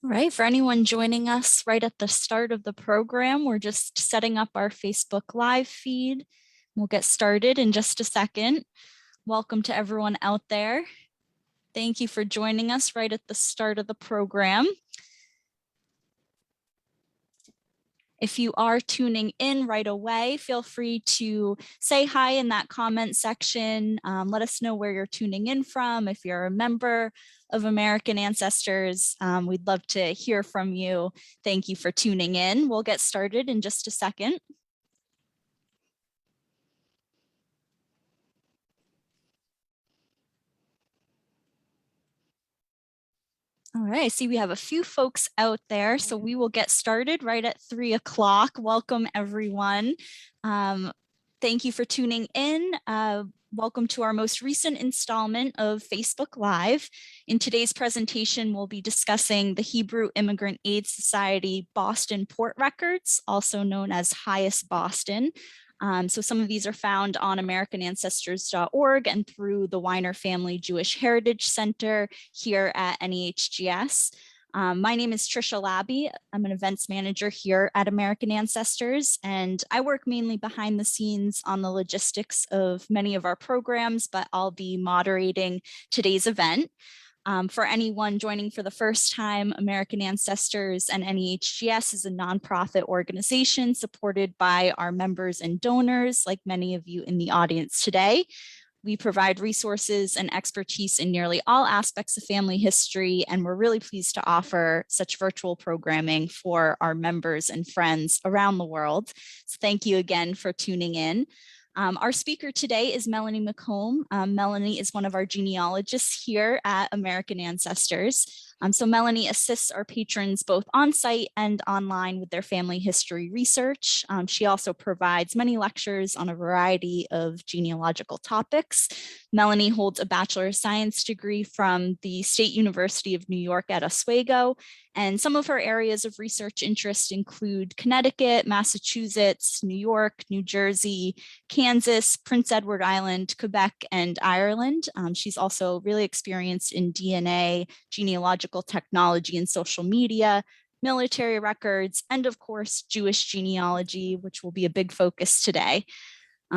All right, for anyone joining us right at the start of the program, we're just setting up our Facebook Live feed. We'll get started in just a second. Welcome to everyone out there. Thank you for joining us right at the start of the program. If you are tuning in right away, feel free to say hi in that comment section. Let us know where you're tuning in from. If you're a member of American Ancestors, we'd love to hear from you. Thank you for tuning in. We'll get started in just a second. All right, I see we have a few folks out there, so we will get started right at 3 o'clock. Welcome, everyone. Thank you for tuning in. Welcome to our most recent installment of Facebook Live. In today's presentation, we'll be discussing the Hebrew Immigrant Aid Society Boston Port Records, also known as HIAS Boston. So some of these are found on AmericanAncestors.org and through the Wyner Family Jewish Heritage Center here at NEHGS. My name is Trisha Labby. I'm an events manager here at American Ancestors, and I work mainly behind the scenes on the logistics of many of our programs, but I'll be moderating today's event. For anyone joining for the first time, American Ancestors and NEHGS is a nonprofit organization supported by our members and donors, like many of you in the audience today. We provide resources and expertise in nearly all aspects of family history, and we're really pleased to offer such virtual programming for our members and friends around the world. So thank you again for tuning in. Our speaker today is Melanie McComb. Melanie is one of our genealogists here at American Ancestors. So Melanie assists our patrons both on-site and online with their family history research. She also provides many lectures on a variety of genealogical topics. Melanie holds a Bachelor of Science degree from the State University of New York at Oswego, and some of her areas of research interest include Connecticut, Massachusetts, New York, New Jersey, Kansas, Prince Edward Island, Quebec, and Ireland. She's also really experienced in DNA, genealogical technology and social media, military records, and of course, Jewish genealogy, which will be a big focus today.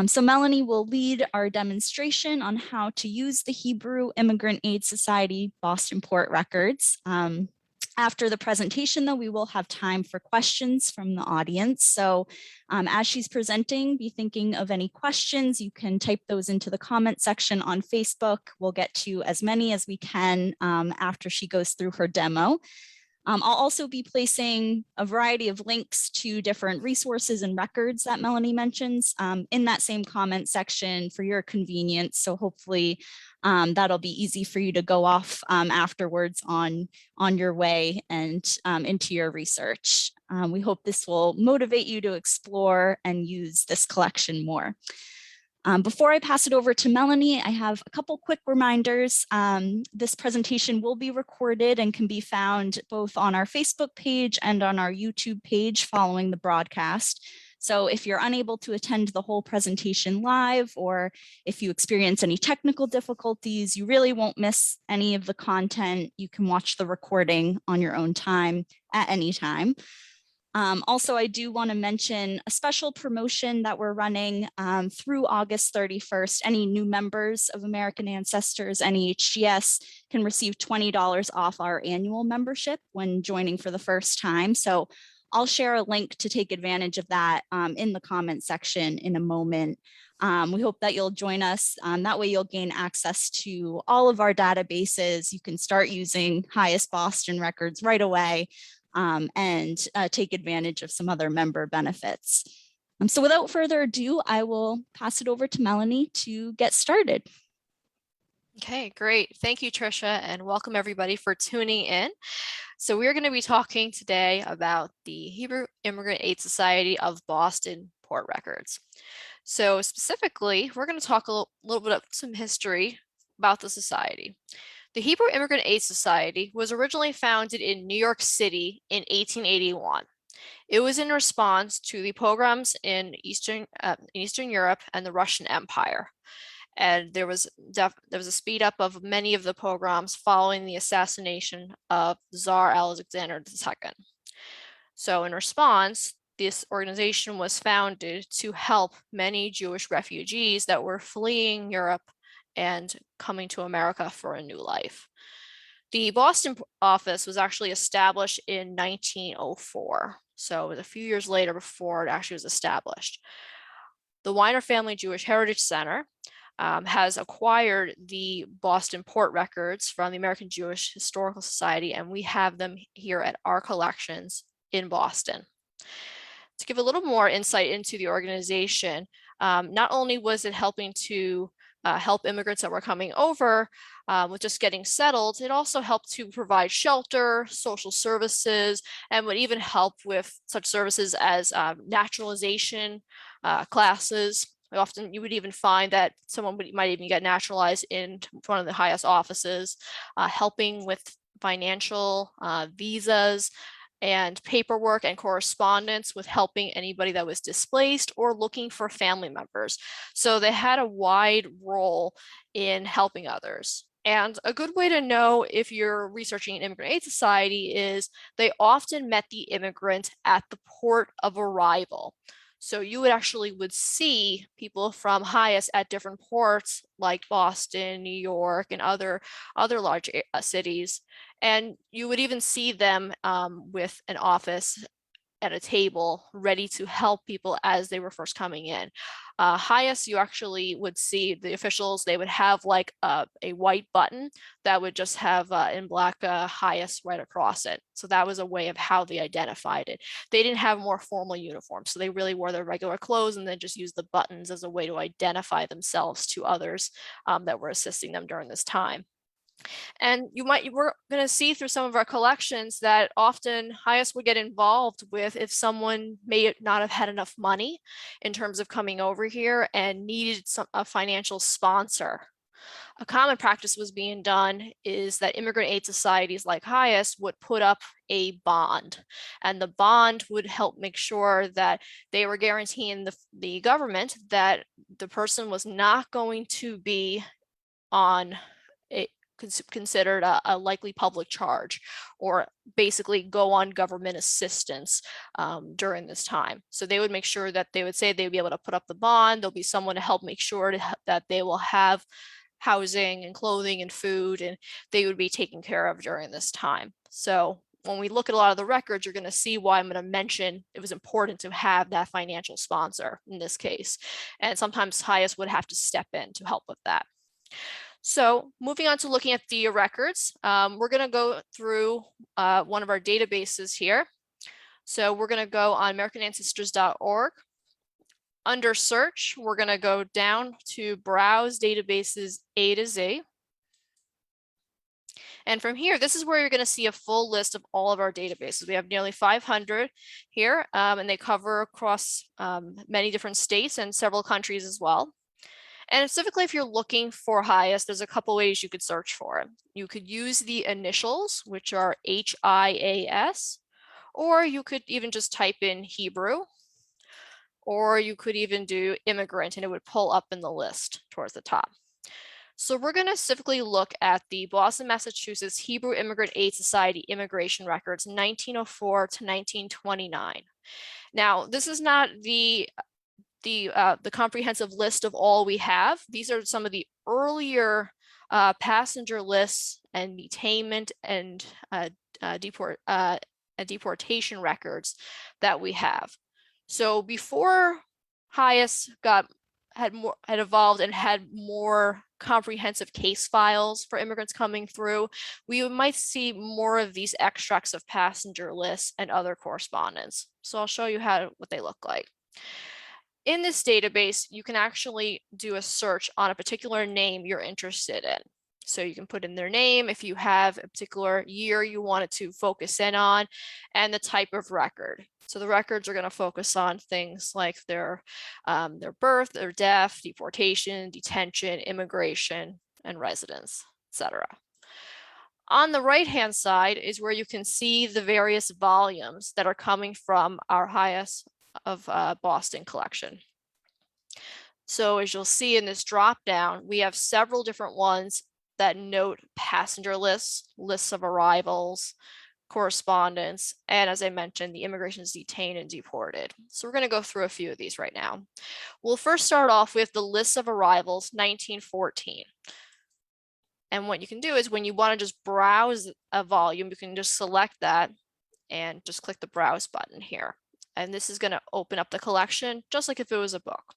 So Melanie will lead our demonstration on how to use the Hebrew Immigrant Aid Society Boston Port Records. After the presentation, though, we will have time for questions from the audience. So as she's presenting, be thinking of any questions. You can type those into the comment section on Facebook. We'll get to as many as we can after she goes through her demo. I'll also be placing a variety of links to different resources and records that Melanie mentions in that same comment section for your convenience. So hopefully that'll be easy for you to go off afterwards on your way and into your research. We hope this will motivate you to explore and use this collection more. Before I pass it over to Melanie, I have a couple quick reminders. This presentation will be recorded and can be found both on our Facebook page and on our YouTube page following the broadcast. So if you're unable to attend the whole presentation live, or if you experience any technical difficulties, you really won't miss any of the content. You can watch the recording on your own time at any time. Also, I do want to mention a special promotion that we're running through August 31st. Any new members of American Ancestors, NEHGS, can receive $20 off our annual membership when joining for the first time. So I'll share a link to take advantage of that in the comment section in a moment. We hope that you'll join us. That way you'll gain access to all of our databases. You can start using HIAS Boston records right away. And take advantage of some other member benefits. So without further ado, I will pass it over to Melanie to get started. Okay, great. Thank you, Trisha, and welcome everybody for tuning in. So we're going to be talking today about the Hebrew Immigrant Aid Society of Boston Port Records. So specifically, we're going to talk a little bit of some history about the society. The Hebrew Immigrant Aid Society was originally founded in New York City in 1881. It was in response to the pogroms in Eastern Europe and the Russian Empire. And there was a speed up of many of the pogroms following the assassination of Tsar Alexander II. So in response, this organization was founded to help many Jewish refugees that were fleeing Europe and coming to America for a new life. The Boston office was actually established in 1904. So it was a few years later before it actually was established. The Wyner Family Jewish Heritage Center has acquired the Boston Port Records from the American Jewish Historical Society, and we have them here at our collections in Boston. To give a little more insight into the organization, not only was it helping to help immigrants that were coming over with just getting settled, it also helped to provide shelter, social services, and would even help with such services as naturalization classes. Often you would even find that someone might even get naturalized in one of the HIAS offices, helping with financial visas and paperwork and correspondence with helping anybody that was displaced or looking for family members. So they had a wide role in helping others. And a good way to know if you're researching an immigrant aid society is they often met the immigrant at the port of arrival. So you would see people from HIAS at different ports like Boston, New York, and other large cities. And you would even see them with an office at a table ready to help people as they were first coming in. HIAS, you actually would see the officials, they would have like a white button that would just have in black HIAS right across it. So that was a way of how they identified it. They didn't have more formal uniforms, so they really wore their regular clothes and then just used the buttons as a way to identify themselves to others that were assisting them during this time. And we're going to see through some of our collections that often HIAS would get involved with if someone may not have had enough money in terms of coming over here and needed a financial sponsor. A common practice was being done is that immigrant aid societies like HIAS would put up a bond, and the bond would help make sure that they were guaranteeing the government that the person was not going to be on considered a likely public charge or basically go on government assistance during this time. So they would make sure that they would say they'd be able to put up the bond. There'll be someone to help make sure that they will have housing and clothing and food, and they would be taken care of during this time. So when we look at a lot of the records, you're going to see why I'm going to mention it was important to have that financial sponsor in this case. And sometimes HIAS would have to step in to help with that. So moving on to looking at the records, we're going to go through one of our databases here. So we're going to go on AmericanAncestors.org. Under search, we're going to go down to browse databases A to Z. And from here, this is where you're going to see a full list of all of our databases. We have nearly 500 here, and they cover across many different states and several countries as well. And specifically, if you're looking for HIAS, there's a couple ways you could search for it. You could use the initials, which are HIAS, or you could even just type in Hebrew, or you could even do immigrant, and it would pull up in the list towards the top. So we're going to specifically look at the Boston, Massachusetts Hebrew Immigrant Aid Society immigration records, 1904 to 1929. Now, this is not the comprehensive list of all we have. These are some of the earlier passenger lists and detainment and deportation records that we have. So before HIAS had evolved and had more comprehensive case files for immigrants coming through, we might see more of these extracts of passenger lists and other correspondence. So I'll show you what they look like. In this database, you can actually do a search on a particular name you're interested in. So you can put in their name if you have a particular year you wanted to focus in on, and the type of record. So the records are going to focus on things like their birth, their death, deportation, detention, immigration, and residence, etc. On the right-hand side is where you can see the various volumes that are coming from our HIAS of Boston collection. So as you'll see in this drop down, we have several different ones that note passenger lists, lists of arrivals, correspondence, and as I mentioned, the immigrants detained and deported. So we're going to go through a few of these right now. We'll first start off with the list of arrivals 1914. And what you can do is when you want to just browse a volume, you can just select that and just click the browse button here. And this is going to open up the collection just like if it was a book.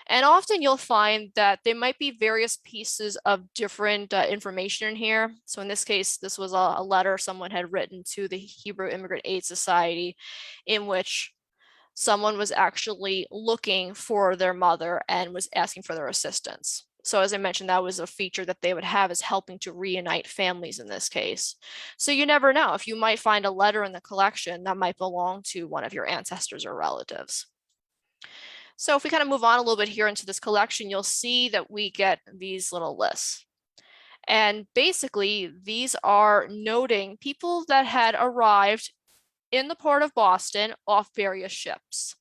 And often you'll find that there might be various pieces of different information in here. So in this case, this was a letter someone had written to the Hebrew Immigrant Aid Society in which someone was actually looking for their mother and was asking for their assistance. So as I mentioned, that was a feature that they would have as helping to reunite families in this case. So you never know, if you might find a letter in the collection that might belong to one of your ancestors or relatives. So if we kind of move on a little bit here into this collection, you'll see that we get these little lists. And basically, these are noting people that had arrived in the port of Boston off various ships.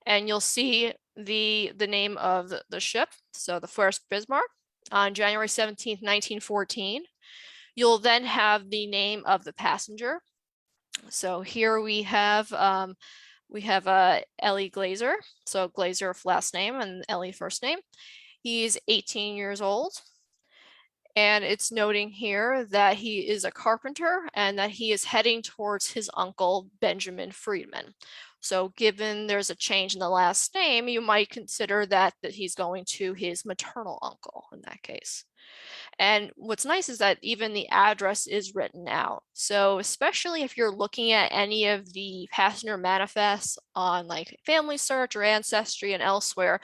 And you'll see the name of the ship, so the First Bismarck, on January 17th, 1914. You'll then have the name of the passenger. So here we have Ellie Glazer, so Glazer last name and Ellie first name. He's 18 years old. And it's noting here that he is a carpenter and that he is heading towards his uncle, Benjamin Friedman. So given there's a change in the last name, you might consider that he's going to his maternal uncle in that case. And what's nice is that even the address is written out. So especially if you're looking at any of the passenger manifests on like Family Search or Ancestry and elsewhere,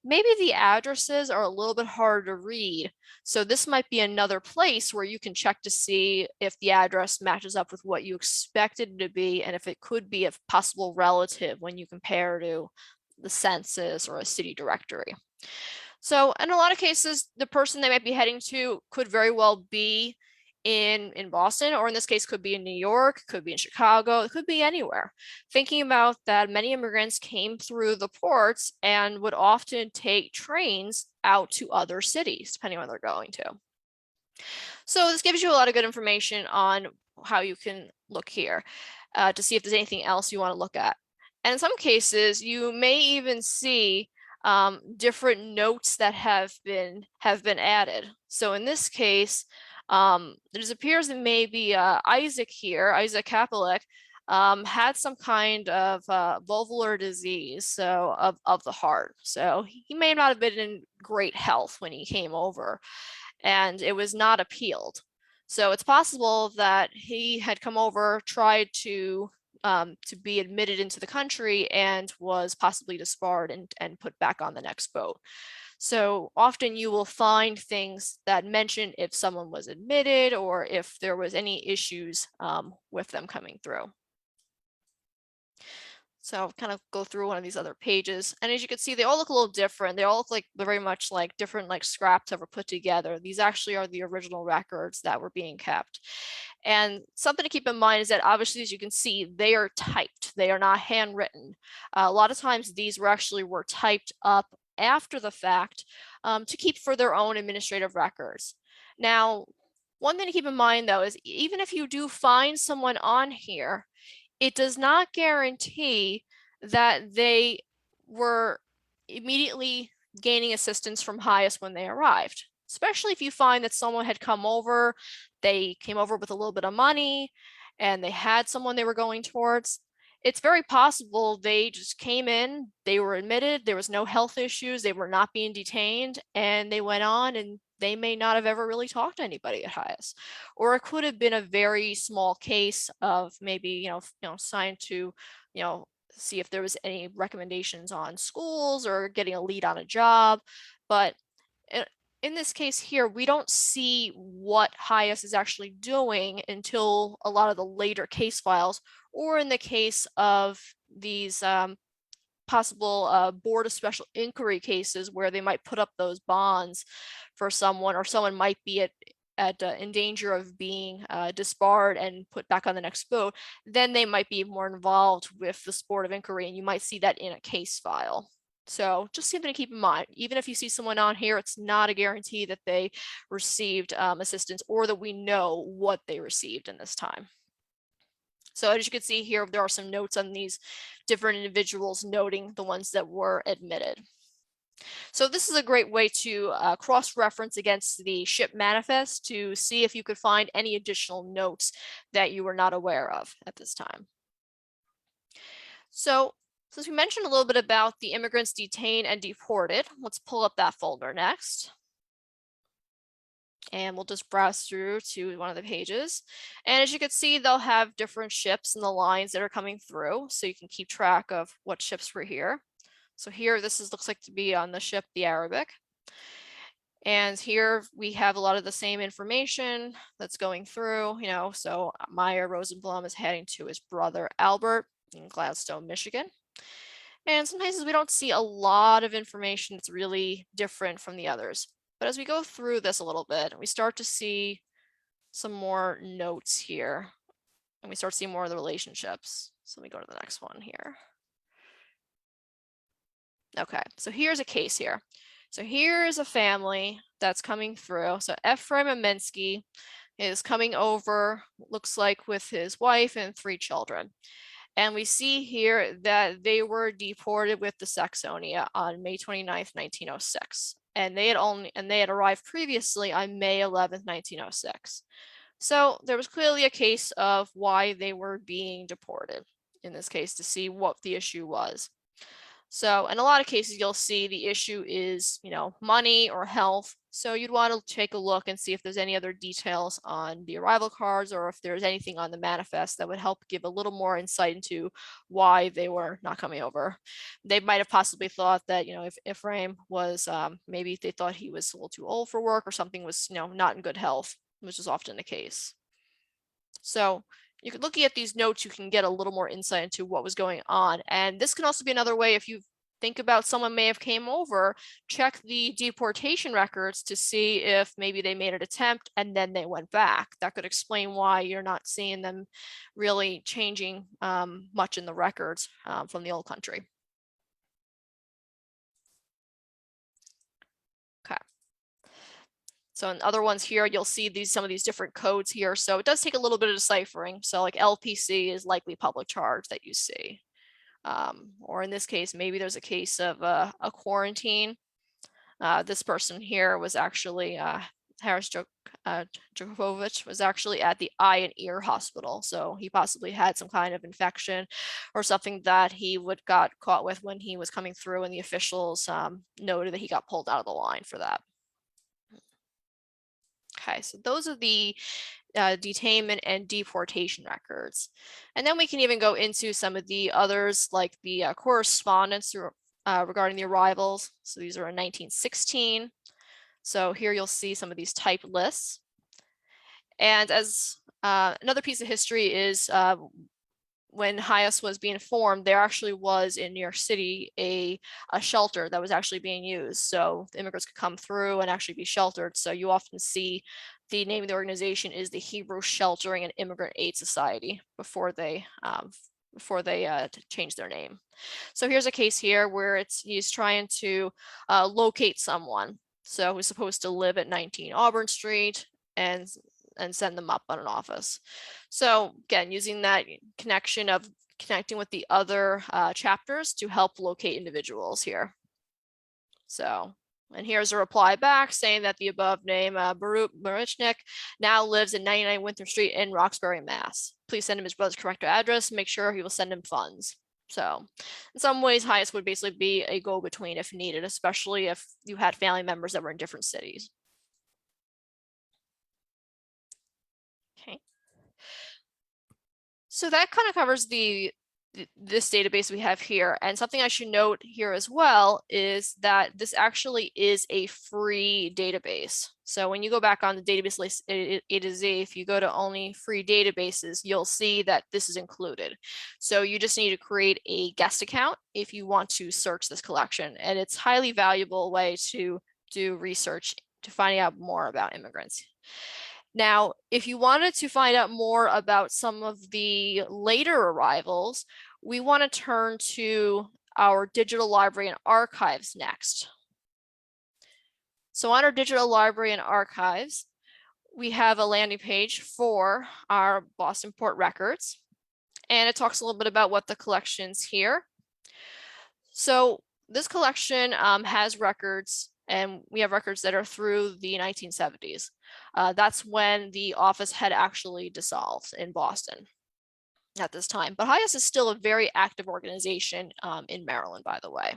maybe the addresses are a little bit harder to read. So this might be another place where you can check to see if the address matches up with what you expected it to be and if it could be a possible relative when you compare to the census or a city directory. So in a lot of cases, the person they might be heading to could very well be in Boston, or in this case, could be in New York, could be in Chicago, it could be anywhere. Thinking about that, many immigrants came through the ports and would often take trains out to other cities, depending on where they're going to. So this gives you a lot of good information on how you can look here to see if there's anything else you want to look at. And in some cases, you may even see different notes that have been added. So in this case, it appears that maybe Isaac here, Isaac Kapelik, had some kind of vulvar disease, so of the heart. So he may not have been in great health when he came over, and it was not appealed. So it's possible that he had come over, tried to be admitted into the country and was possibly disbarred and put back on the next boat. So often you will find things that mention if someone was admitted or if there was any issues with them coming through. So I'll kind of go through one of these other pages. And as you can see, they all look a little different. They all look like very much like different like scraps that were put together. These actually are the original records that were being kept. And something to keep in mind is that obviously, as you can see, they are typed. They are not handwritten. A lot of times these were typed up after the fact to keep for their own administrative records. Now, one thing to keep in mind though is even if you do find someone on here, it does not guarantee that they were immediately gaining assistance from HIAS when they arrived, especially if you find that someone had come over, they came over with a little bit of money and they had someone they were going towards. It's very possible they just came in, they were admitted, there was no health issues, they were not being detained, and they went on and they may not have ever really talked to anybody at HIAS. Or it could have been a very small case of maybe, signed to, see if there was any recommendations on schools or getting a lead on a job. But in this case here, we don't see what HIAS is actually doing until a lot of the later case files, or in the case of these possible Board of Special Inquiry cases where they might put up those bonds for someone, or someone might be in danger of being disbarred and put back on the next boat, then they might be more involved with the Board of Inquiry, and you might see that in a case file. So just something to keep in mind. Even if you see someone on here, it's not a guarantee that they received assistance or that we know what they received in this time. So as you can see here, there are some notes on these different individuals noting the ones that were admitted. So this is a great way to cross-reference against the ship manifest to see if you could find any additional notes that you were not aware of at this time. So since we mentioned a little bit about the immigrants detained and deported, let's pull up that folder next. And we'll just browse through to one of the pages. And as you can see, they'll have different ships and the lines that are coming through, so you can keep track of what ships were here. So here, looks like to be on the ship, the Arabic. And here we have a lot of the same information that's going through, so Meyer Rosenblum is heading to his brother Albert in Gladstone, Michigan. And sometimes we don't see a lot of information that's really different from the others. But as we go through this a little bit, we start to see some more notes here, and we start seeing more of the relationships. So let me go to the next one here. Okay, so here's a case here. So here is a family that's coming through. So Ephraim Aminsky is coming over, looks like with his wife and 3 children. And we see here that they were deported with the Saxonia on May 29th, 1906. And they had arrived previously on May 11th, 1906. So there was clearly a case of why they were being deported, in this case, to see what the issue was. So in a lot of cases, you'll see the issue is, money or health. So you'd want to take a look and see if there's any other details on the arrival cards or if there's anything on the manifest that would help give a little more insight into why they were not coming over. They might have possibly thought that, if Ephraim was, maybe they thought he was a little too old for work or something was, not in good health, which is often the case. So you could looking at these notes, you can get a little more insight into what was going on. And this can also be another way if you think about someone may have came over, check the deportation records to see if maybe they made an attempt and then they went back. That could explain why you're not seeing them really changing much in the records from the old country. Okay. So in other ones here, you'll see some of these different codes here. So it does take a little bit of deciphering. So like LPC is likely public charge that you see. Or in this case, maybe there's a case of a quarantine. This person here was actually, Harris Djokovic was actually at the eye and ear hospital. So he possibly had some kind of infection or something that he got caught with when he was coming through, and the officials noted that he got pulled out of the line for that. Okay, so those are the detainment and deportation records. And then we can even go into some of the others like the correspondence regarding the arrivals. So these are in 1916. So here you'll see some of these type lists. And as another piece of history is when HIAS was being formed, there actually was in New York City a shelter that was actually being used. So the immigrants could come through and actually be sheltered. So you often see the name of the organization is the Hebrew Sheltering and Immigrant Aid Society before they changed their name. So here's a case here where he's trying to locate someone. So who's supposed to live at 19 Auburn Street and send them up on an office. So again, using that connection of connecting with the other chapters to help locate individuals here. So, and here's a reply back saying that the above name, Baruchnik, now lives at 99 Winthrop Street in Roxbury, Mass. Please send him his brother's correct address and make sure he will send him funds. So in some ways, HIAS would basically be a go-between if needed, especially if you had family members that were in different cities. Okay. So that kind of covers this database we have here. And something I should note here as well is that this actually is a free database. So when you go back on the database list, A to Z, if you go to only free databases, you'll see that this is included. So you just need to create a guest account if you want to search this collection. And it's a highly valuable way to do research to find out more about immigrants. Now, if you wanted to find out more about some of the later arrivals, we want to turn to our digital library and archives next. So on our digital library and archives, we have a landing page for our Boston Port Records, and it talks a little bit about what the collection's here. So this collection has records, and we have records that are through the 1970s. That's when the office had actually dissolved in Boston at this time. But HIAS is still a very active organization in Maryland, by the way.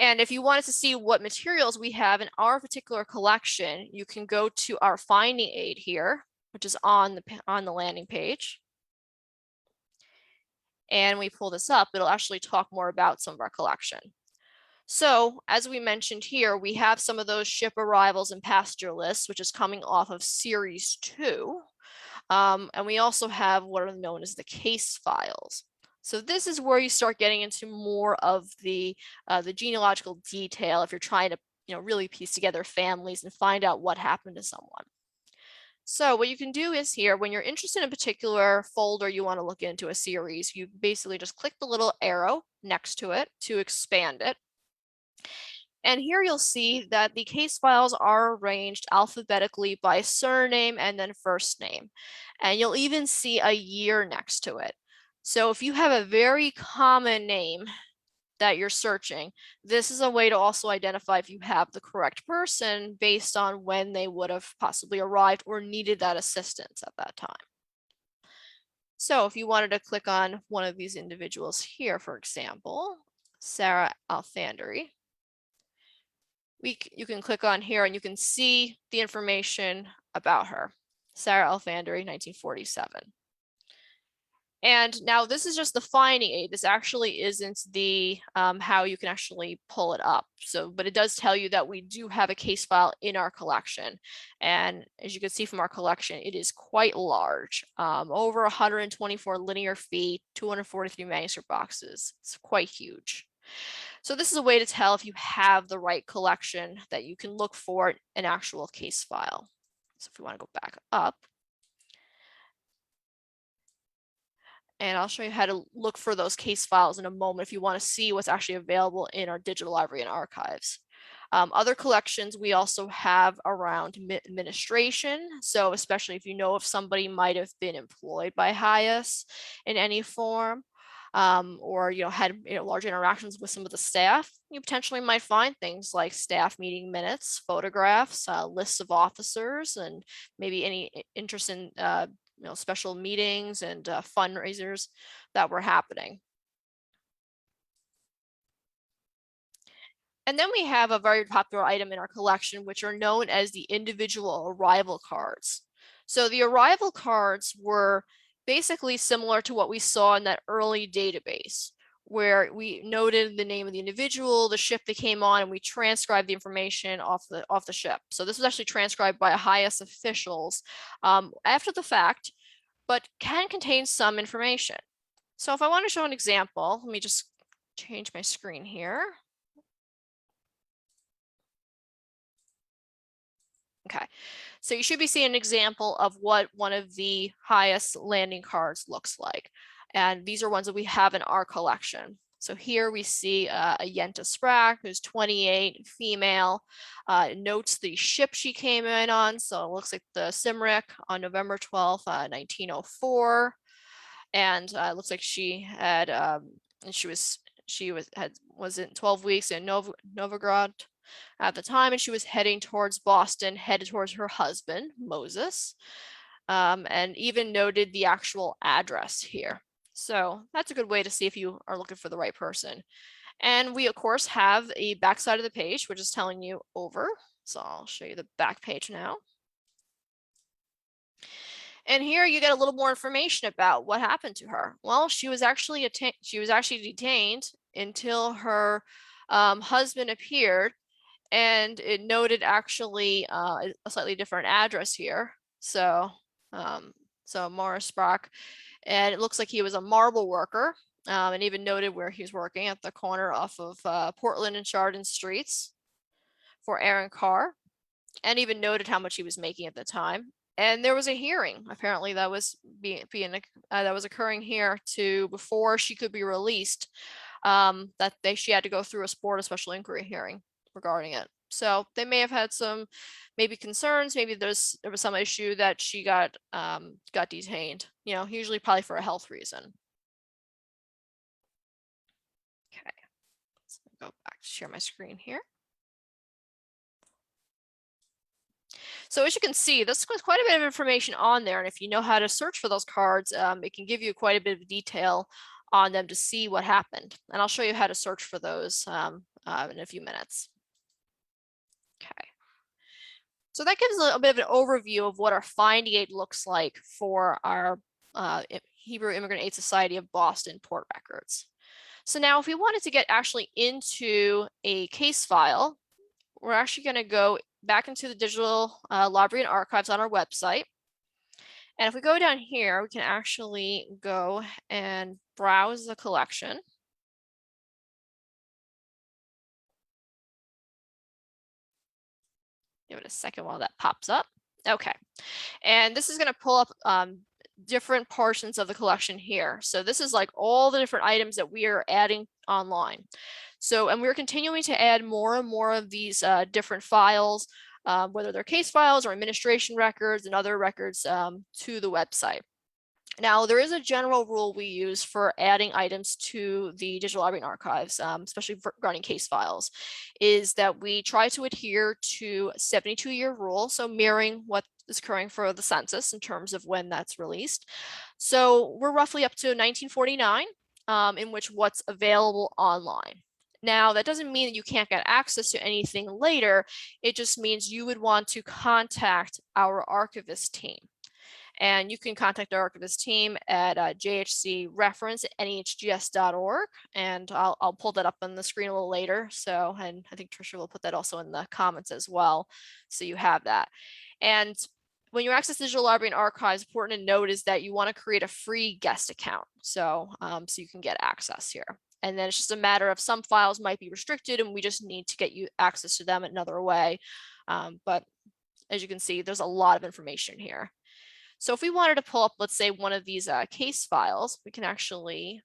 And if you wanted to see what materials we have in our particular collection, you can go to our finding aid here, which is on the landing page. And we pull this up, it'll actually talk more about some of our collection. So as we mentioned here, we have some of those ship arrivals and passenger lists, which is coming off of series 2. And we also have what are known as the case files. So this is where you start getting into more of the genealogical detail if you're trying to really piece together families and find out what happened to someone. So what you can do is here, when you're interested in a particular folder you want to look into a series, you basically just click the little arrow next to it to expand it. And here you'll see that the case files are arranged alphabetically by surname and then first name. And you'll even see a year next to it. So if you have a very common name that you're searching, this is a way to also identify if you have the correct person based on when they would have possibly arrived or needed that assistance at that time. So if you wanted to click on one of these individuals here, for example, Sarah Alfandary, you can click on here and you can see the information about her. Sarah Alfandary, 1947. And now this is just the finding aid. This actually isn't the how you can actually pull it up. So, but it does tell you that we do have a case file in our collection. And as you can see from our collection, it is quite large, over 124 linear feet, 243 manuscript boxes. It's quite huge. So this is a way to tell if you have the right collection that you can look for an actual case file. So if we want to go back up, and I'll show you how to look for those case files in a moment if you want to see what's actually available in our digital library and archives. Other collections we also have around administration. So especially if you know if somebody might have been employed by HIAS in any form, or had large interactions with some of the staff, you potentially might find things like staff meeting minutes, photographs, lists of officers, and maybe any interest in special meetings and fundraisers that were happening. And then we have a very popular item in our collection, which are known as the individual arrival cards. So the arrival cards were basically similar to what we saw in that early database, where we noted the name of the individual, the ship they came on, and we transcribed the information off the ship. So this was actually transcribed by HIAS officials after the fact, but can contain some information. So if I want to show an example, let me just change my screen here. Okay, so you should be seeing an example of what one of the HIAS landing cards looks like. And these are ones that we have in our collection. So here we see a Yenta Sprague, who's 28, female, notes the ship she came in on. So it looks like the Cymric on November 12th, 1904. And it looks like she had, and she was in 12 weeks in Novograd at the time, and she was heading towards Boston, headed towards her husband, Moses, and even noted the actual address here. So that's a good way to see if you are looking for the right person. And we, of course, have a backside of the page, which is telling you over. So I'll show you the back page now. And here you get a little more information about what happened to her. Well, she was actually detained until her husband appeared, and it noted actually a slightly different address here. So, Morris Brock, and it looks like he was a marble worker, and even noted where he was working at the corner off of Portland and Chardon Streets for Aaron Carr, and even noted how much he was making at the time. And there was a hearing apparently that was occurring here before she could be released. that she had to go through a board of special inquiry hearing regarding it. So they may have had some maybe concerns, maybe there was some issue that she got detained, usually probably for a health reason. Okay, let's go back to share my screen here. So as you can see, there's quite a bit of information on there. And if you know how to search for those cards, it can give you quite a bit of detail on them to see what happened. And I'll show you how to search for those in a few minutes. Okay. So that gives a bit of an overview of what our finding aid looks like for our Hebrew Immigrant Aid Society of Boston Port Records. So now if we wanted to get actually into a case file, we're actually going to go back into the digital library and archives on our website. And if we go down here, we can actually go and browse the collection. Give it a second while that pops up. Okay, and this is going to pull up different portions of the collection here. So this is like all the different items that we are adding online. So, and we're continuing to add more and more of these different files, whether they're case files or administration records and other records to the website. Now, there is a general rule we use for adding items to the digital library and archives, especially regarding case files, is that we try to adhere to a 72-year rule, so mirroring what is occurring for the census in terms of when that's released. So we're roughly up to 1949, in which what's available online. Now, that doesn't mean that you can't get access to anything later. It just means you would want to contact our archivist team. And you can contact our archivist team at jhcreference@nehgs.org. And I'll pull that up on the screen a little later. So, and I think Tricia will put that also in the comments as well. So you have that. And when you access digital library and archives, important to note is that you want to create a free guest account. So, so you can get access here. And then it's just a matter of some files might be restricted and we just need to get you access to them another way. But as you can see, there's a lot of information here. So if we wanted to pull up, let's say, one of these case files, we can actually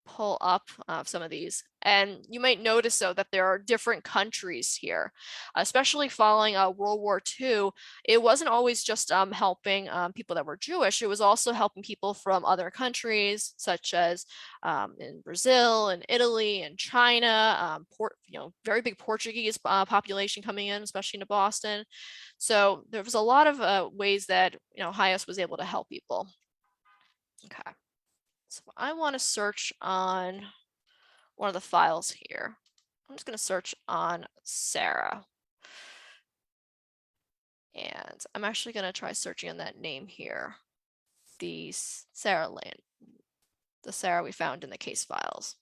pull up some of these. And you might notice, though, that there are different countries here, especially following World War II. It wasn't always just helping people that were Jewish. It was also helping people from other countries, such as in Brazil and Italy and China, very big Portuguese population coming in, especially into Boston. So there was a lot of ways that HIAS was able to help people. Okay. So I want to search on one of the files here. I'm just going to search on Sarah. And I'm actually going to try searching on that name here. The Sarah we found in the case files.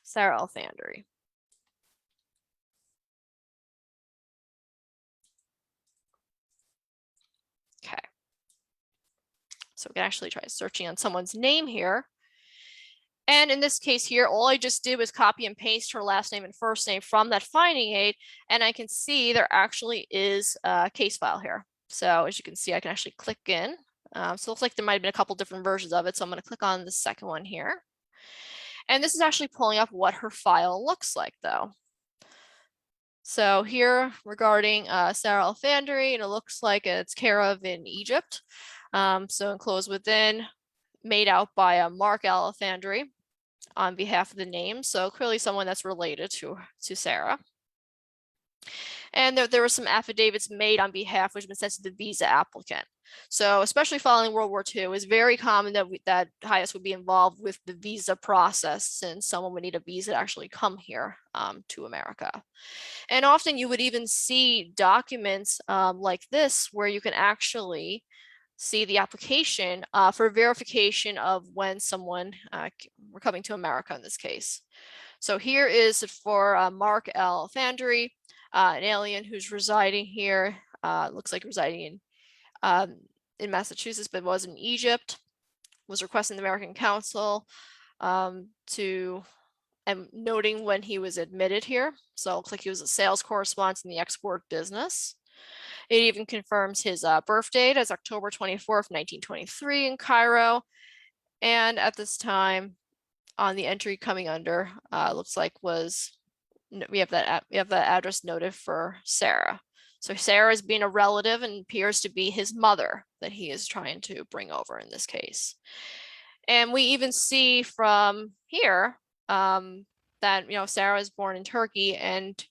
Sarah Alfandry. Okay. So we can actually try searching on someone's name here. And in this case here, all I just did was copy and paste her last name and first name from that finding aid. And I can see there actually is a case file here. So as you can see, I can actually click in. So it looks like there might have been a couple different versions of it. So I'm going to click on the second one here. And this is actually pulling up what her file looks like, though. So here regarding Sarah Alfandry, and it looks like it's care of in Egypt. So enclosed within, made out by Mark Alfandry on behalf of the name. So clearly someone that's related to Sarah. And there were some affidavits made on behalf, which have been sent to the visa applicant. So especially following World War II, it was very common that HIAS would be involved with the visa process, since someone would need a visa to actually come here to America. And often you would even see documents like this, where you can actually see the application for verification of when someone were coming to America in this case. So here is for Mark Alfandry, an alien who's residing here, looks like residing in Massachusetts, but was in Egypt, was requesting the American Council and noting when he was admitted here. So it looks like he was a sales correspondent in the export business. It even confirms his birth date as October 24th, 1923 in Cairo. And at this time, on the entry coming under, looks like we have that address noted for Sarah. So Sarah is being a relative and appears to be his mother that he is trying to bring over in this case. And we even see from here that Sarah is born in Turkey, and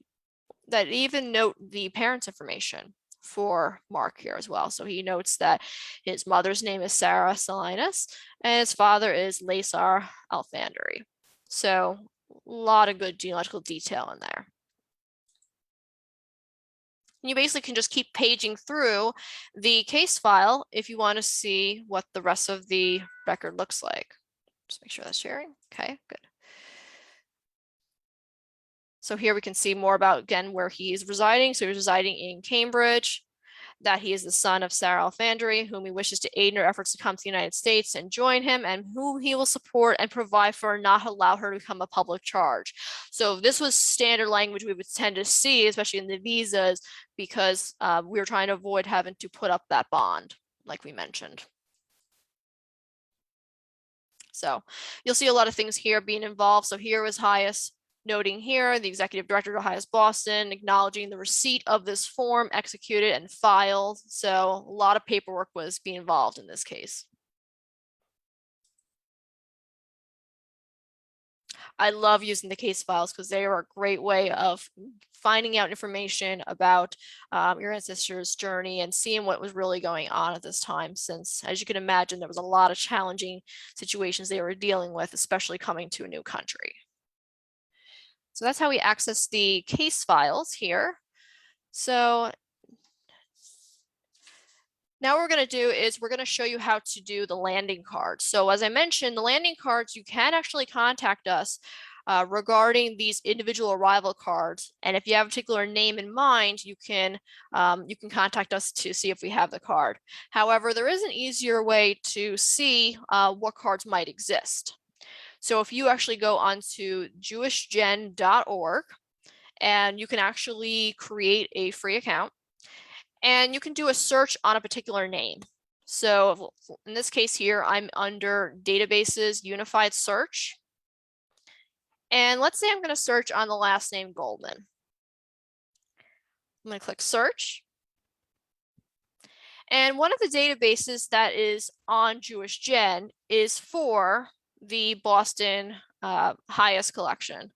that even note the parents' information for Mark here as well. So he notes that his mother's name is Sarah Salinas and his father is Lazar Alfandary. So a lot of good genealogical detail in there. You basically can just keep paging through the case file if you want to see what the rest of the record looks like. Just make sure that's sharing. Okay, good. So here we can see more about, again, where he is residing. So he's residing in Cambridge, that he is the son of Sarah Alfandary, whom he wishes to aid in her efforts to come to the United States and join him, and whom he will support and provide for and not allow her to become a public charge. So this was standard language we would tend to see, especially in the visas, because we were trying to avoid having to put up that bond, like we mentioned. So you'll see a lot of things here being involved. So here was HIAS noting here, the executive director of HIAS Boston, acknowledging the receipt of this form, executed and filed. So a lot of paperwork was being involved in this case. I love using the case files because they are a great way of finding out information about your ancestors' journey and seeing what was really going on at this time, since, as you can imagine, there was a lot of challenging situations they were dealing with, especially coming to a new country. So that's how we access the case files here. So now what we're going to do is we're going to show you how to do the landing cards. So as I mentioned, the landing cards, you can actually contact us regarding these individual arrival cards. And if you have a particular name in mind, you can contact us to see if we have the card. However, there is an easier way to see what cards might exist. So if you actually go onto jewishgen.org, and you can actually create a free account, and you can do a search on a particular name. So in this case here, I'm under databases, unified search. And let's say I'm going to search on the last name Goldman. I'm going to click search. And one of the databases that is on JewishGen is for the Boston HIAS collection.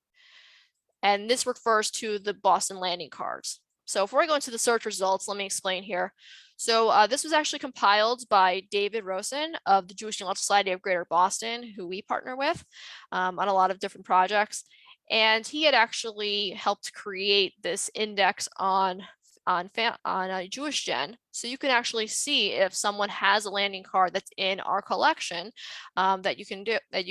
And this refers to the Boston landing cards. So before I go into the search results, let me explain here. So this was actually compiled by David Rosen of the Jewish Genealogical Society of Greater Boston, who we partner with on a lot of different projects. And he had actually helped create this index on JewishGen, so you can actually see if someone has a landing card that's in our collection that you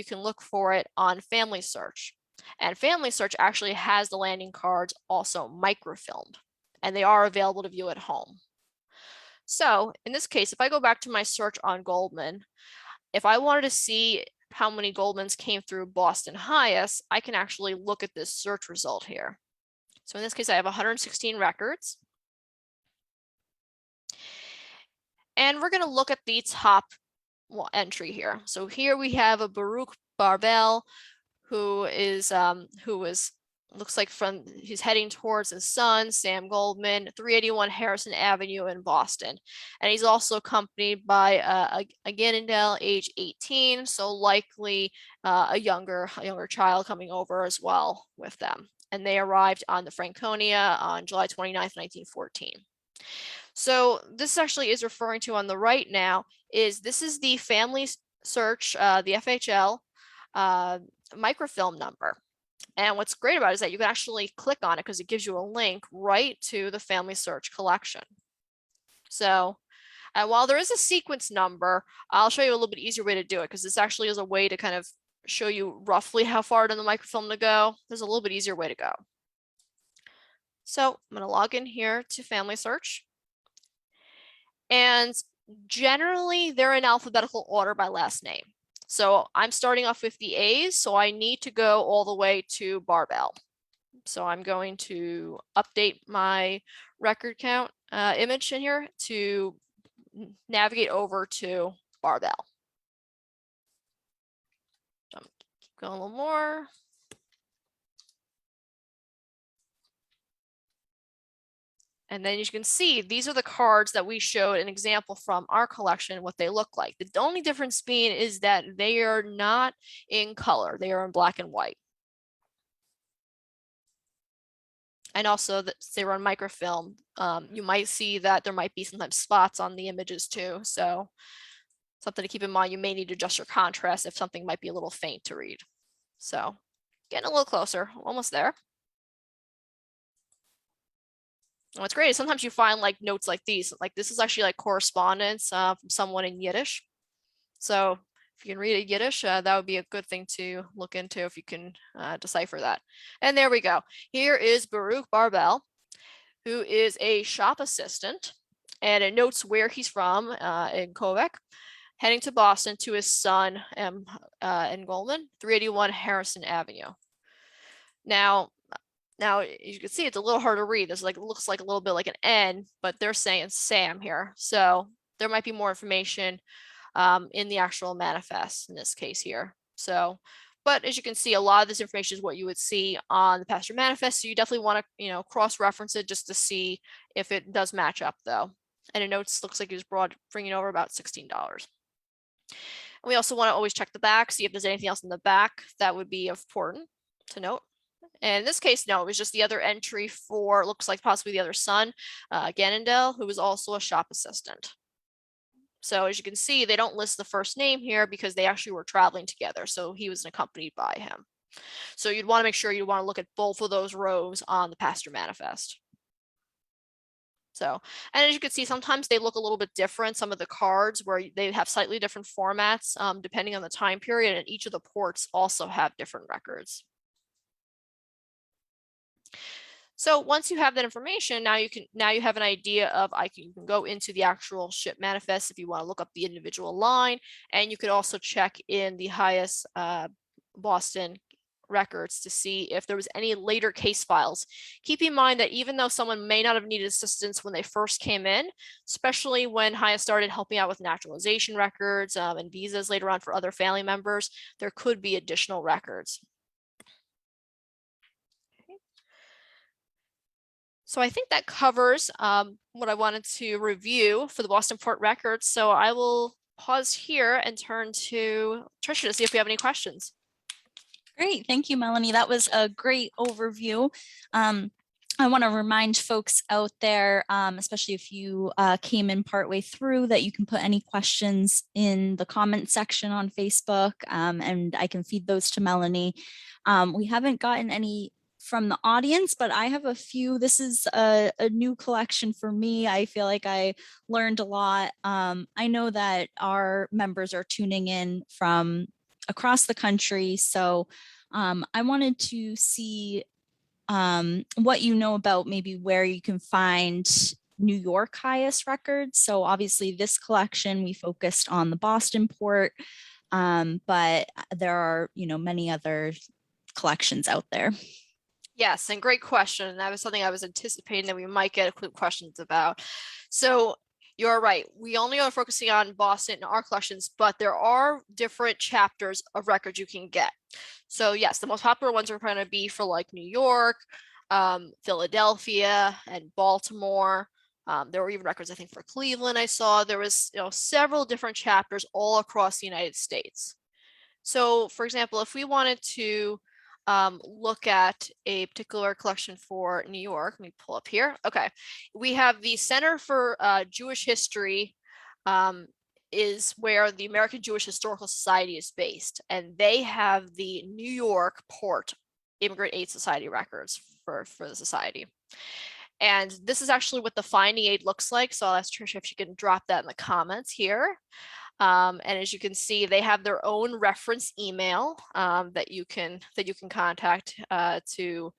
can look for it on Family Search. And Family Search actually has the landing cards also microfilmed, and they are available to view at home. So in this case, if I go back to my search on Goldman, if I wanted to see how many Goldmans came through Boston HIAS, I can actually look at this search result here. So in this case, I have 116 records. And we're going to look at the top entry here. So here we have a Baruch Barbel, who looks like he's heading towards his son, Sam Goldman, 381 Harrison Avenue in Boston. And he's also accompanied by a Ginendale, age 18, so likely a younger child coming over as well with them. And they arrived on the Franconia on July 29th, 1914. So this actually is referring to on the right now this is the Family Search, the FHL microfilm number. And what's great about it is that you can actually click on it because it gives you a link right to the Family Search collection. So while there is a sequence number, I'll show you a little bit easier way to do it, because this actually is a way to kind of show you roughly how far in the microfilm to go. There's a little bit easier way to go. So I'm going to log in here to Family Search. And generally, they're in alphabetical order by last name. So I'm starting off with the A's, so I need to go all the way to Barbell. So I'm going to update my record count image in here to navigate over to Barbell. Go a little more. And then you can see these are the cards that we showed an example from our collection, what they look like. The only difference being is that they are not in color. They are in black and white. And also that they were on microfilm. You might see that there might be sometimes spots on the images too. So something to keep in mind, you may need to adjust your contrast if something might be a little faint to read. So getting a little closer, almost there. And what's great is sometimes you find like notes like these, like this is actually like correspondence from someone in Yiddish. So if you can read a Yiddish, that would be a good thing to look into if you can decipher that. And there we go. Here is Baruch Barbel, who is a shop assistant, and it notes where he's from in Quebec, heading to Boston to his son in Goldman, 381 Harrison Avenue. Now, you can see it's a little hard to read. This like looks like a little bit like an N, but they're saying Sam here. So there might be more information in the actual manifest in this case here. So, but as you can see, a lot of this information is what you would see on the pastor manifest. So you definitely want to, cross-reference it just to see if it does match up though. And it notes looks like he was bringing over about $16. And we also want to always check the back, see if there's anything else in the back that would be important to note. And in this case, no, it was just the other entry for, looks like possibly the other son, Ganondel, who was also a shop assistant. So as you can see, they don't list the first name here because they actually were traveling together. So he was accompanied by him. So you'd want to make sure you want to look at both of those rows on the pastor manifest. So, and as you can see, sometimes they look a little bit different. Some of the cards where they have slightly different formats depending on the time period, and each of the ports also have different records. So once you have that information, now you have an idea of you can go into the actual ship manifest if you want to look up the individual line, and you could also check in the HIAS Boston records to see if there was any later case files. Keep in mind that even though someone may not have needed assistance when they first came in, especially when HIAS started helping out with naturalization records and visas later on for other family members, there could be additional records. So I think that covers what I wanted to review for the Boston Port Records. So I will pause here and turn to Tricia to see if we have any questions. Great, thank you, Melanie. That was a great overview. I want to remind folks out there, especially if you came in partway through, that you can put any questions in the comment section on Facebook, and I can feed those to Melanie. We haven't gotten any from the audience, but I have a few. This is a new collection for me. I feel like I learned a lot. I know that our members are tuning in from across the country, so I wanted to see what you know about maybe where you can find New York HIAS records. So obviously this collection, we focused on the Boston port, but there are, many other collections out there. Yes, and great question. That was something I was anticipating that we might get questions about. So you're right. We only are focusing on Boston in our collections, but there are different chapters of records you can get. So yes, the most popular ones are going to be for like New York, Philadelphia, and Baltimore. There were even records, I think, for Cleveland. I saw there was, several different chapters all across the United States. So, for example, if we wanted to look at a particular collection for New York, let me pull up here. Okay, we have the Center for Jewish History is where the American Jewish Historical Society is based, and they have the New York Port Immigrant Aid Society records for the society. And this is actually what the finding aid looks like. So I'll ask Tricia if she can drop that in the comments here. And as you can see, they have their own reference email that you can contact to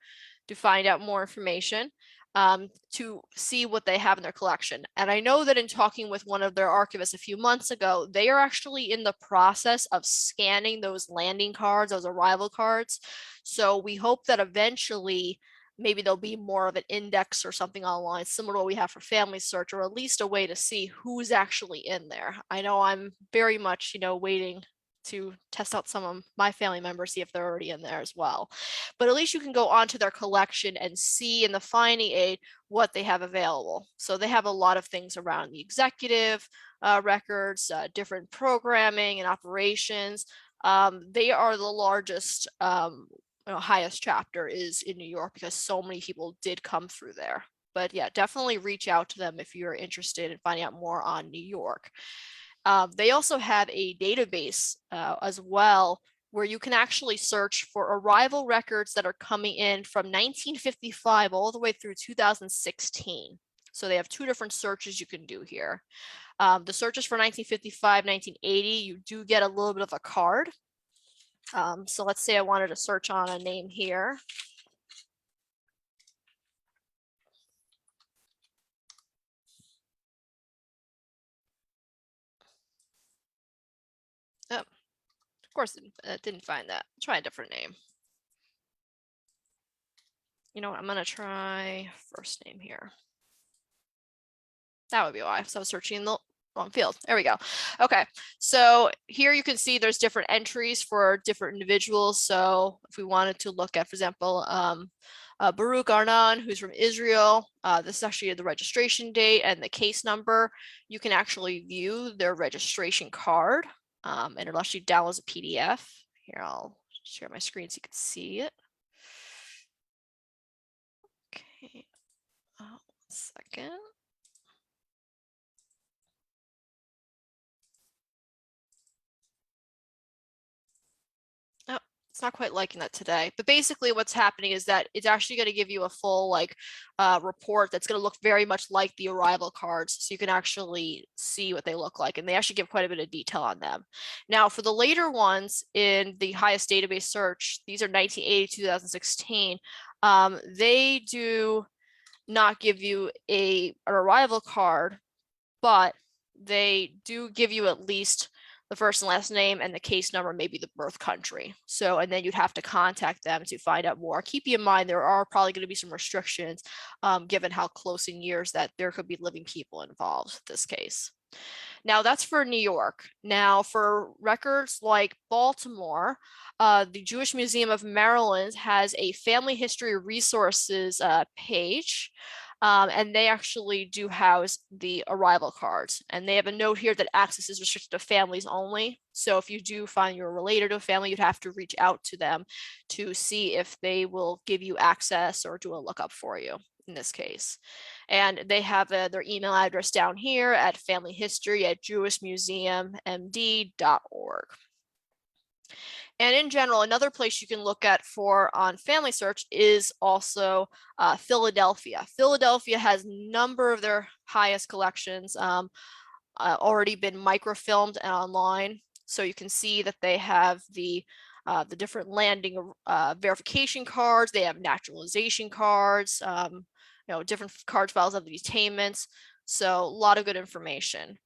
find out more information, to see what they have in their collection. And I know that in talking with one of their archivists a few months ago, they are actually in the process of scanning those landing cards, those arrival cards. So we hope that eventually maybe there'll be more of an index or something online similar to what we have for Family Search, or at least a way to see who's actually in there. I know I'm very much, waiting to test out some of my family members, see if they're already in there as well. But at least you can go onto their collection and see in the finding aid what they have available. So they have a lot of things around the executive records, different programming and operations. They are the largest HIAS chapter is in New York because so many people did come through there. But yeah, definitely reach out to them if you're interested in finding out more on New York. They also have a database as well where you can actually search for arrival records that are coming in from 1955 all the way through 2016. So they have two different searches you can do here. The searches for 1955, 1980, you do get a little bit of a card. So let's say I wanted to search on a name here. Oh, of course, it didn't find that. Try a different name. You know what? I'm going to try first name here. That would be why. So I was searching the wrong field. There we go. Okay. So here you can see there's different entries for different individuals. So if we wanted to look at, for example, Baruch Arnan, who's from Israel, this is actually the registration date and the case number. You can actually view their registration card, and it'll actually download as a PDF. Here, I'll share my screen so you can see it. Okay. 1 second. It's not quite liking that today, but basically what's happening is that it's actually going to give you a full report that's going to look very much like the arrival cards, so you can actually see what they look like, and they actually give quite a bit of detail on them. Now for the later ones in the HIAS database search, these are 1980 2016, they do not give you an arrival card, but they do give you at least the first and last name and the case number, maybe the birth country. So, and then you'd have to contact them to find out more. Keep in mind, there are probably going to be some restrictions given how close in years that there could be living people involved in this case. Now that's for New York. Now for records like Baltimore, the Jewish Museum of Maryland has a family history resources page. And they actually do house the arrival cards. And they have a note here that access is restricted to families only. So if you do find you're related to a family, you'd have to reach out to them to see if they will give you access or do a lookup for you in this case. And they have their email address down here at familyhistory@jewishmuseummd.org. And in general, another place you can look at for on family search is also Philadelphia. Philadelphia has a number of their HIAS collections already been microfilmed and online. So you can see that they have the different landing verification cards. They have naturalization cards, different card files of the detainments. So a lot of good information.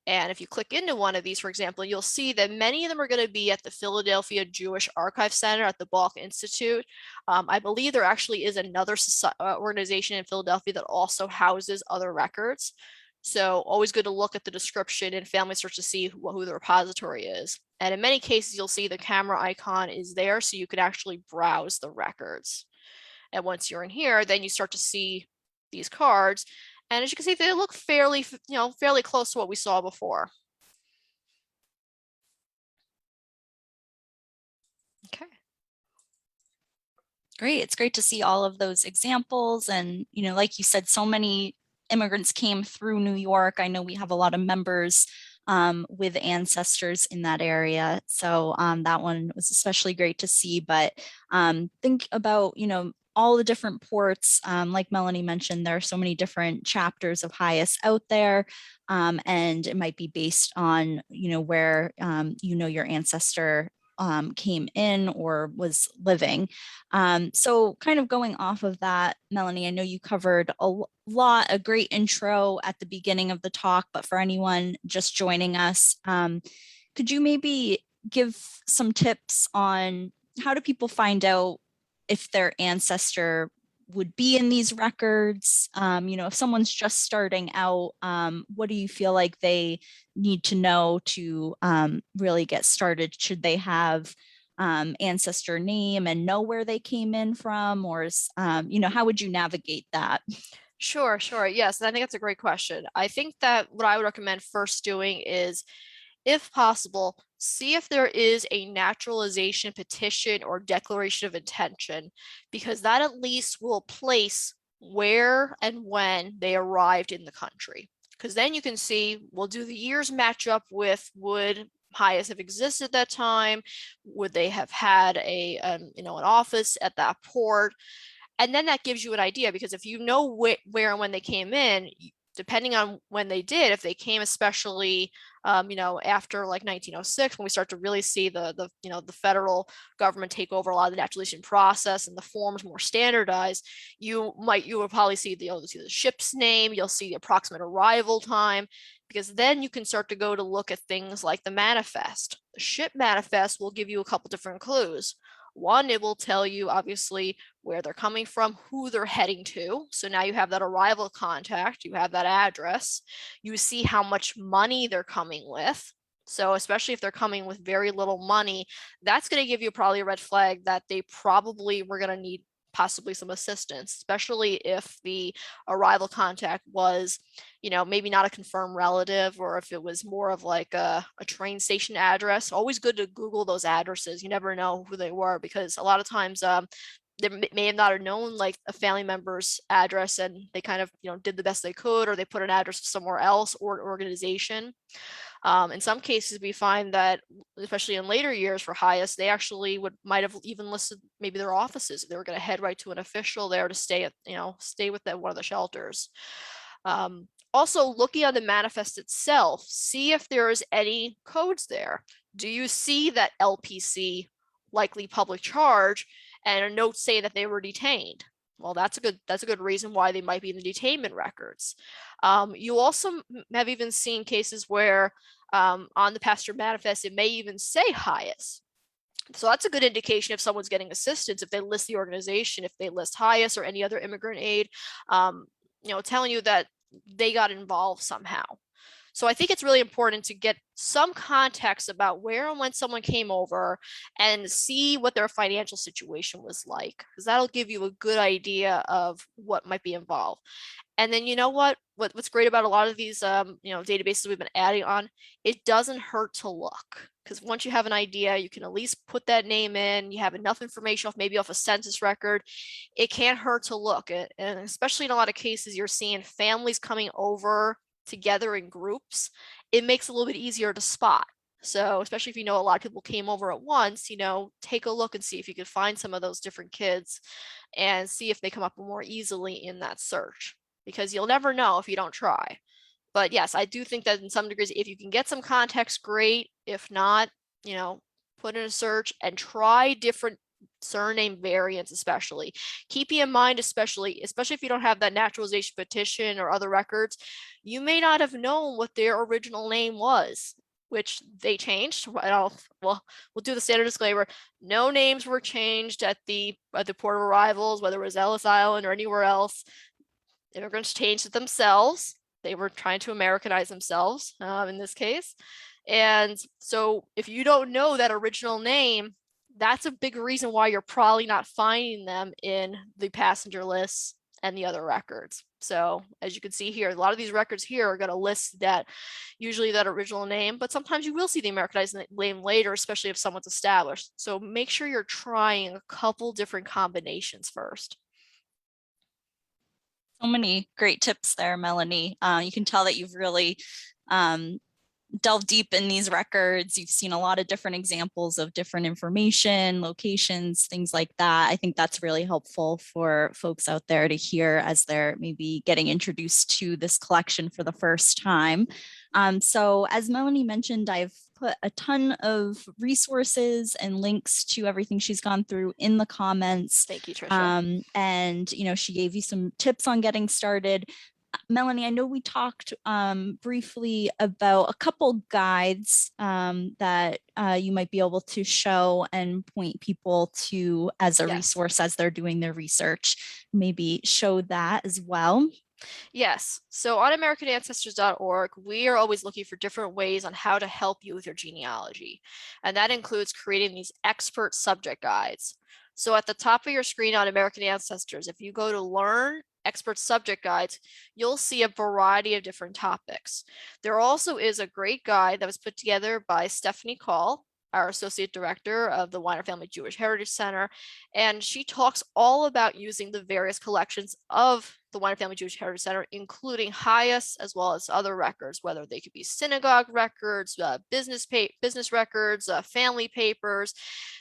And if you click into one of these, for example, you'll see that many of them are going to be at the Philadelphia Jewish Archive Center at the Balk Institute. I believe there actually is another organization in Philadelphia that also houses other records. So always good to look at the description in Family Search to see who the repository is. And in many cases, you'll see the camera icon is there, so you can actually browse the records. And once you're in here, then you start to see these cards. And as you can see, they look fairly close to what we saw before. Okay. Great. It's great to see all of those examples. And, like you said, so many immigrants came through New York. I know we have a lot of members with ancestors in that area. So that one was especially great to see. But think about, all the different ports, like Melanie mentioned, there are so many different chapters of HIAS out there, and it might be based on, where, your ancestor came in or was living. So kind of going off of that, Melanie, I know you covered a great intro at the beginning of the talk, but for anyone just joining us, could you maybe give some tips on how do people find out if their ancestor would be in these records? If someone's just starting out, what do you feel like they need to know to really get started? Should they have ancestor name and know where they came in from, or how would you navigate that? Sure. Yes, and I think that's a great question. I think that what I would recommend first doing is, if possible, see if there is a naturalization petition or declaration of intention, because that at least will place where and when they arrived in the country. Because then you can see, well, do the years match up with, would HIAS have existed at that time? Would they have had an office at that port? And then that gives you an idea, because if you know where and when they came in, depending on when they did, if they came especially after like 1906, when we start to really see the federal government take over a lot of the naturalization process and the forms more standardized, you will probably see the ship's name, you'll see the approximate arrival time, because then you can start to go to look at things like the manifest. The ship manifest will give you a couple different clues. One, it will tell you obviously where they're coming from, who they're heading to. So now you have that arrival contact, you have that address, you see how much money they're coming with. So especially if they're coming with very little money, that's going to give you probably a red flag that they probably were going to need possibly some assistance, especially if the arrival contact was, maybe not a confirmed relative, or if it was more of like a train station address. Always good to Google those addresses. You never know who they were, because a lot of times they may have not have known like a family member's address, and they kind of did the best they could, or they put an address somewhere else or an organization. In some cases, we find that, especially in later years for HIAS, they actually might have even listed maybe their offices. They were going to head right to an official there to stay with one of the shelters. Also, looking at the manifest itself, see if there is any codes there. Do you see that LPC, likely public charge, and a note saying that they were detained? Well, that's a good reason why they might be in the detainment records. You also have even seen cases where on the passenger manifest, it may even say HIAS. So that's a good indication if someone's getting assistance, if they list the organization, if they list HIAS or any other immigrant aid, telling you that they got involved somehow. So I think it's really important to get some context about where and when someone came over and see what their financial situation was like, because that'll give you a good idea of what might be involved. And then what's great about a lot of these databases we've been adding on, it doesn't hurt to look, because once you have an idea, you can at least put that name in. You have enough information maybe off a census record. It can't hurt to look. And especially in a lot of cases, you're seeing families coming over together in groups. It makes it a little bit easier to spot. So especially if a lot of people came over at once, take a look and see if you could find some of those different kids and see if they come up more easily in that search, because you'll never know if you don't try. But yes, I do think that in some degrees, if you can get some context, great. If not, put in a search and try different surname variants. Especially keeping in mind, especially if you don't have that naturalization petition or other records, you may not have known what their original name was, which they changed. We'll do the standard disclaimer. No names were changed at the port of arrivals, whether it was Ellis Island or anywhere else. Immigrants changed it themselves. They were trying to Americanize themselves in this case. And so if you don't know that original name, that's a big reason why you're probably not finding them in the passenger lists and the other records. So as you can see here, a lot of these records here are going to list that, usually that original name, but sometimes you will see the Americanized name later, especially if someone's established. So make sure you're trying a couple different combinations first. So many great tips there, Melanie. You can tell that you've really delved deep in these records. You've seen a lot of different examples of different information, locations, things like that. I think that's really helpful for folks out there to hear as they're maybe getting introduced to this collection for the first time. So as Melanie mentioned, I've put a ton of resources and links to everything she's gone through in the comments. Thank you, Tricia. And she gave you some tips on getting started. Melanie, I know we talked briefly about a couple guides that you might be able to show and point people to as a Yes. resource as they're doing their research. Maybe show that as well. Yes. So on AmericanAncestors.org, we are always looking for different ways on how to help you with your genealogy. And that includes creating these expert subject guides. So at the top of your screen on American Ancestors, if you go to Learn Expert Subject Guides, you'll see a variety of different topics. There also is a great guide that was put together by Stephanie Call, our Associate Director of the Wyner Family Jewish Heritage Center, and she talks all about using the various collections of the Wyner Family Jewish Heritage Center, including HIAS as well as other records, whether they could be synagogue records, business records, family papers.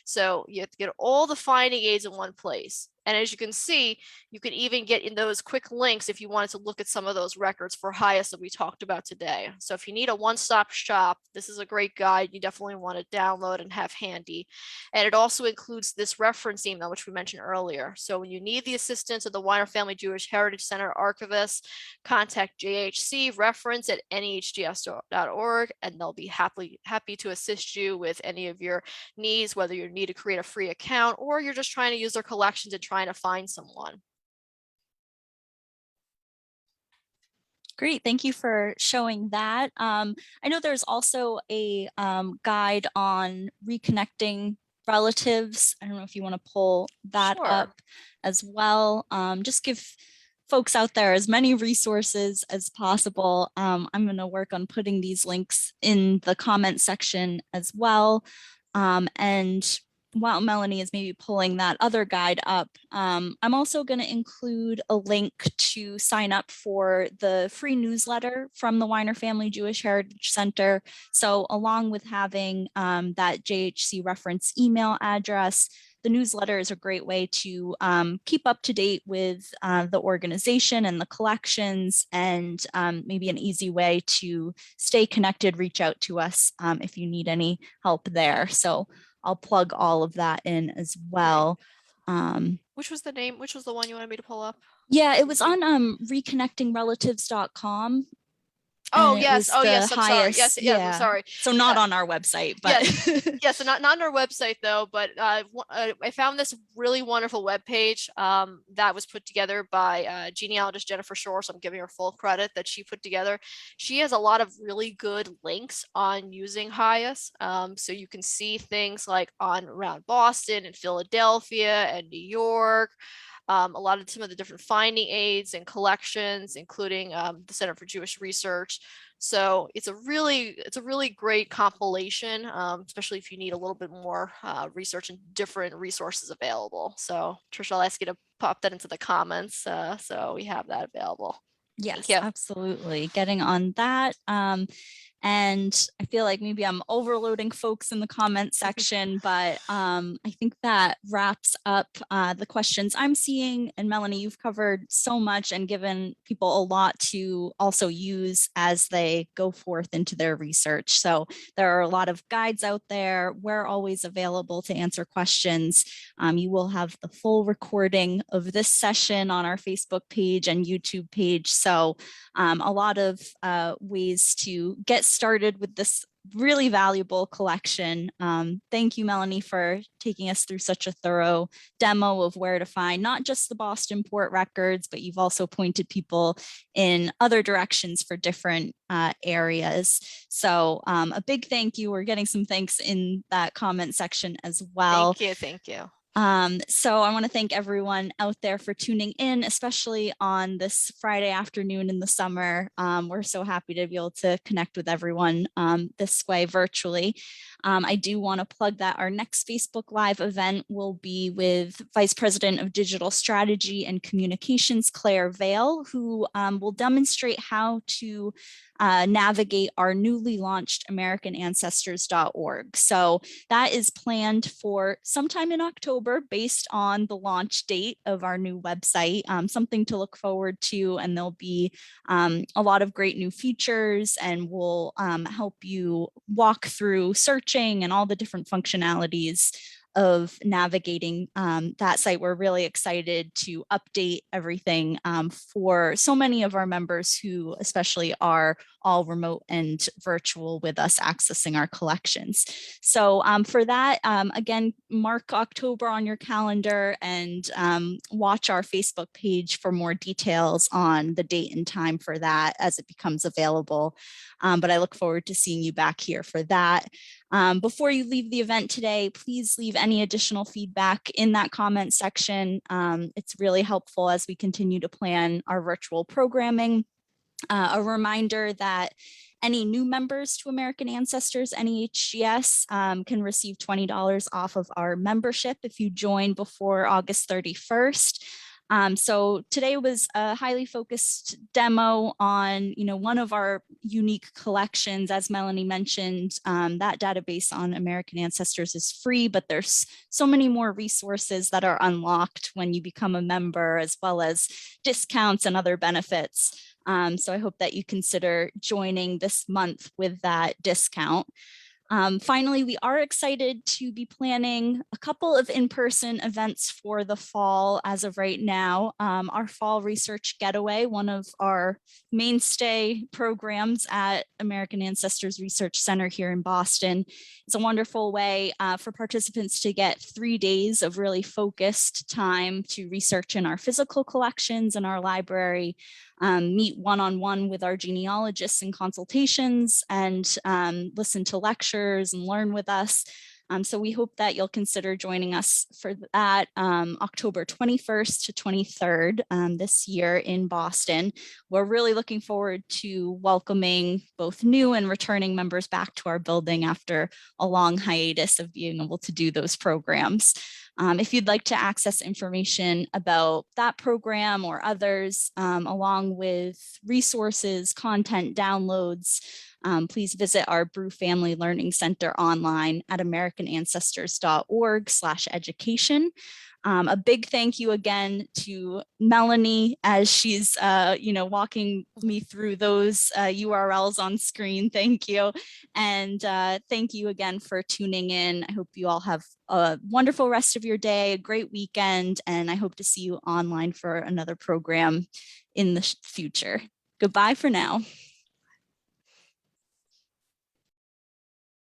So you have to get all the finding aids in one place. And as you can see, you can even get in those quick links if you wanted to look at some of those records for HIAS that we talked about today. So if you need a one-stop shop, this is a great guide you definitely want to download and have handy. And it also includes this reference email, which we mentioned earlier. So when you need the assistance of the Wyner Family Jewish Heritage Center archivist, contact JHC reference at NEHGS.org, and they'll be happy to assist you with any of your needs, whether you need to create a free account or you're just trying to use their collections and trying to find someone. Great, thank you for showing that. I know there's also a guide on reconnecting relatives. I don't know if you want to pull that up as well. Just give folks out there as many resources as possible. I'm going to work on putting these links in the comment section as well. And while Melanie is maybe pulling that other guide up, I'm also going to include a link to sign up for the free newsletter from the Wyner Family Jewish Heritage Center. So along with having that JHC reference email address, the newsletter is a great way to keep up to date with the organization and the collections, and maybe an easy way to stay connected, reach out to us if you need any help there. So I'll plug all of that in as well. Which was the name? Which was the one you wanted me to pull up? Yeah, it was on reconnectingrelatives.com. Oh, yes. Oh, yes. I'm sorry. Yes. Yeah. I'm sorry. So not on our website, but yes. So not on our website though, but I found this really wonderful webpage that was put together by genealogist Jennifer Shore. So I'm giving her full credit that she put together. She has a lot of really good links on using HIAS. So you can see things like around Boston and Philadelphia and New York. A lot of some of the different finding aids and collections, including the Center for Jewish Research. So it's a really great compilation, especially if you need a little bit more research and different resources available. So Trisha, I'll ask you to pop that into the comments so we have that available. Yes, absolutely. Getting on that. And I feel like maybe I'm overloading folks in the comment section, but I think that wraps up the questions I'm seeing. And Melanie, you've covered so much and given people a lot to also use as they go forth into their research. So there are a lot of guides out there. We're always available to answer questions. You will have the full recording of this session on our Facebook page and YouTube page. So a lot of ways to get started with this really valuable collection. Thank you, Melanie, for taking us through such a thorough demo of where to find not just the Boston Port Records, but you've also pointed people in other directions for different areas. So a big thank you. We're getting some thanks in that comment section as well. Thank you. Thank you. So I want to thank everyone out there for tuning in, especially on this Friday afternoon in the summer. We're so happy to be able to connect with everyone this way virtually. I do want to plug that our next Facebook Live event will be with Vice President of Digital Strategy and Communications, Claire Vale, who will demonstrate how to navigate our newly launched AmericanAncestors.org. So that is planned for sometime in October based on the launch date of our new website, something to look forward to. And there'll be a lot of great new features, and we'll help you walk through searching and all the different functionalities of navigating that site. We're really excited to update everything for so many of our members who especially are all remote and virtual with us accessing our collections. So for that, again, mark October on your calendar and watch our Facebook page for more details on the date and time for that as it becomes available. But I look forward to seeing you back here for that. Before you leave the event today, please leave any additional feedback in that comment section. It's really helpful as we continue to plan our virtual programming. A reminder that any new members to American Ancestors NEHGS can receive $20 off of our membership if you join before August 31st. So today was a highly focused demo on, one of our unique collections. As Melanie mentioned, that database on American Ancestors is free, but there's so many more resources that are unlocked when you become a member, as well as discounts and other benefits. So I hope that you consider joining this month with that discount. Finally, we are excited to be planning a couple of in-person events for the fall as of right now. Our fall research getaway, one of our mainstay programs at American Ancestors Research Center here in Boston, is a wonderful way for participants to get 3 days of really focused time to research in our physical collections in our library, meet one-on-one with our genealogists in consultations, and listen to lectures and learn with us. So we hope that you'll consider joining us for that October 21st to 23rd this year in Boston. We're really looking forward to welcoming both new and returning members back to our building after a long hiatus of being able to do those programs. If you'd like to access information about that program or others, along with resources, content downloads, please visit our Brew Family Learning Center online at americanancestors.org/education. A big thank you again to Melanie as she's, walking me through those URLs on screen. Thank you. And thank you again for tuning in. I hope you all have a wonderful rest of your day, a great weekend, and I hope to see you online for another program in the future. Goodbye for now.